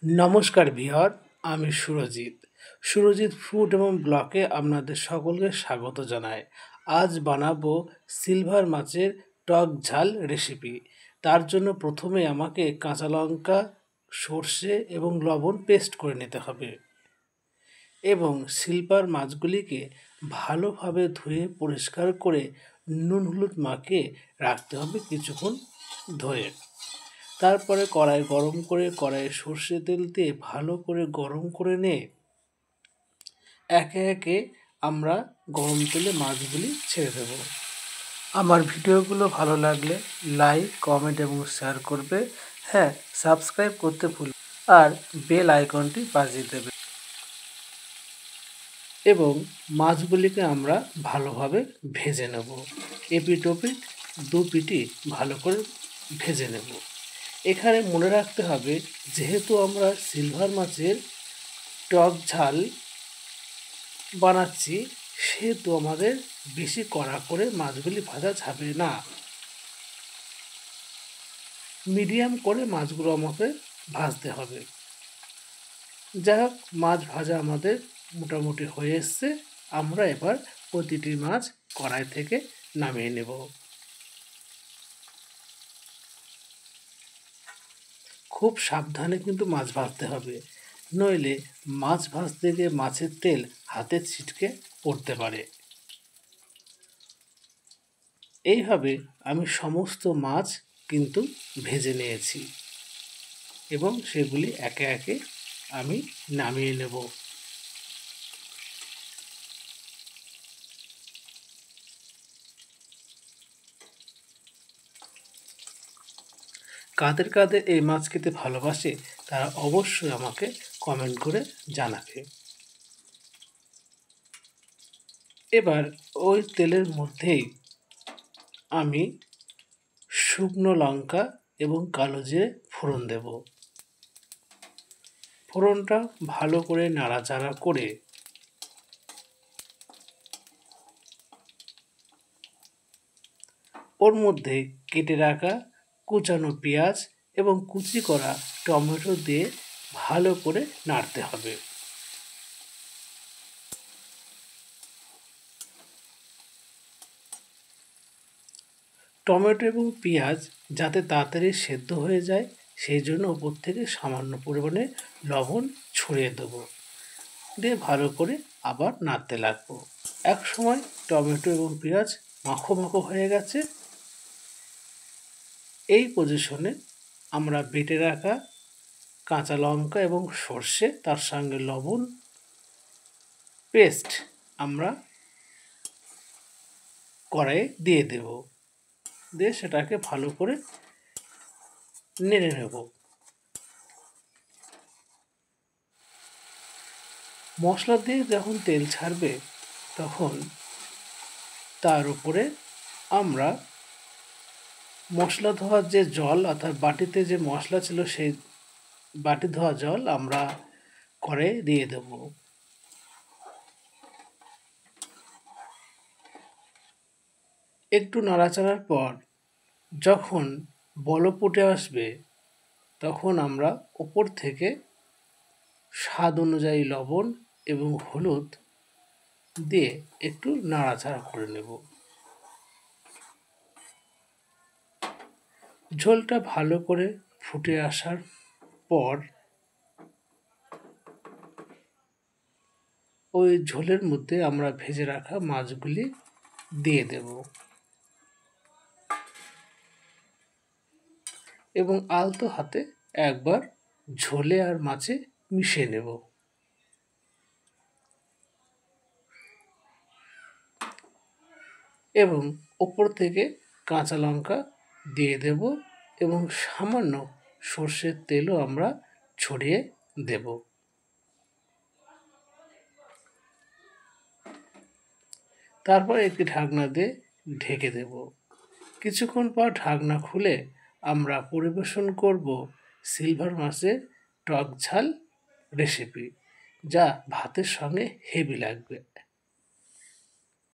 নমস্কার ভিউয়ার, আমি সুরজিৎ ফুড এবং ব্লকে আপনাদের সকলকে স্বাগত জানাই। আজ বানাবো সিলভার মাছের টক ঝাল রেসিপি। তার জন্য প্রথমে আমাকে কাঁচা লঙ্কা, সর্ষে এবং লবণ পেস্ট করে নিতে হবে এবং সিলভার মাছগুলিকে ভালোভাবে ধুয়ে পরিষ্কার করে নুন হলুদ মাখিয়ে রাখতে হবে কিছুক্ষণ ধরে। তারপরে কড়াই গরম করে কড়াইয়ে সর্ষে তেল দিয়ে ভালো করে গরম করে নিয়ে একে একে আমরা গরম তেলে মাছগুলি ছেড়ে দেব। আমার ভিডিওগুলো ভালো লাগলে লাইক, কমেন্ট এবং শেয়ার করবে। হ্যাঁ, সাবস্ক্রাইব করতে ভুল আর বেল আইকনটি বাজিয়ে দেবে। এবং মাছগুলিকে আমরা ভালোভাবে ভেজে নেব। এপিট ওপিট দু পিটি ভালো করে ভেজে নেব। এখানে মনে রাখতে হবে, যেহেতু আমরা সিলভার মাছের টক ঝাল বানাচ্ছি, সেহেতু আমাদের বেশি কড়া করে মাছগুলি ভাজা যাবে না। মিডিয়াম করে মাছগুলো আমাকে ভাজতে হবে। যাই হোক, মাছ ভাজা আমাদের মোটামুটি হয়ে এসছে। আমরা এবার প্রতিটি মাছ কড়াই থেকে নামিয়ে নেব। খুব সাবধানে কিন্তু মাছ ভাজতে হবে, নইলে মাছ ভাজতে গিয়ে মাছের তেল হাতে ছিটকে পড়তে পারে। এইভাবে আমি সমস্ত মাছ কিন্তু ভেজে নিয়েছি এবং সেগুলি একে একে আমি নামিয়ে নেব। কাদের কাদের এই মাছ খেতে ভালোবাসে তারা অবশ্যই আমাকে কমেন্ট করে জানাবে। এবার ওই তেলের মধ্যেই আমি শুকনো লঙ্কা এবং কালো জিরে ফোড়ন দেব। ফোড়নটা ভালো করে নাড়াচাড়া করে ওর মধ্যে কেটে রাখা কুচানো পেঁয়াজ এবং কুচি করা টমেটো দিয়ে ভালো করে নাড়তে হবে। টমেটো এবং পেঁয়াজ যাতে তাড়াতাড়ি সেদ্ধ হয়ে যায়, সেই জন্য ওপর থেকে সামান্য পরিমাণে লবণ ছড়িয়ে দেবো, দিয়ে ভালো করে আবার নাড়তে লাগবো। এক সময় টমেটো এবং পেঁয়াজ মাখো মাখো হয়ে গেছে। এই পজিশনে আমরা বেটে রাখা কাঁচা লঙ্কা এবং সর্ষে, তার সঙ্গে লবণ পেস্ট আমরা কড়াইয়ে দিয়ে দেব, দিয়ে সেটাকে ভালো করে নেড়ে নেব। মশলা দিয়ে যখন তেল ছাড়বে, তখন তার উপরে আমরা মশলা ধোয়ার যে জল, অর্থাৎ বাটিতে যে মশলা ছিল সেই বাটি ধোয়া জল আমরা কড়াইয়ে দিয়ে দেব। একটু নাড়াচাড়ার পর যখন বলক উঠে আসবে, তখন আমরা ওপর থেকে স্বাদ অনুযায়ী লবণ এবং হলুদ দিয়ে একটু নাড়াচাড়া করে নেব। ঝোলটা ভালো করে ফুটে আসার পর ওই ঝোলের মধ্যে আমরা ভেজে রাখা মাছগুলি দিয়ে দেব এবং আলতো হাতে একবার ঝোলে আর মাছে মিশিয়ে নেব। এবং ওপর থেকে কাঁচা লঙ্কা দিয়ে দেব এবং সামান্য সর্ষের তেলও আমরা ছড়িয়ে দেব। তারপর একটি ঢাকনা দিয়ে ঢেকে দেব। কিছুক্ষণ পর ঢাকনা খুলে আমরা পরিবেশন করব সিলভার মাছের টক ঝাল রেসিপি, যা ভাতের সঙ্গে হেভি লাগবে।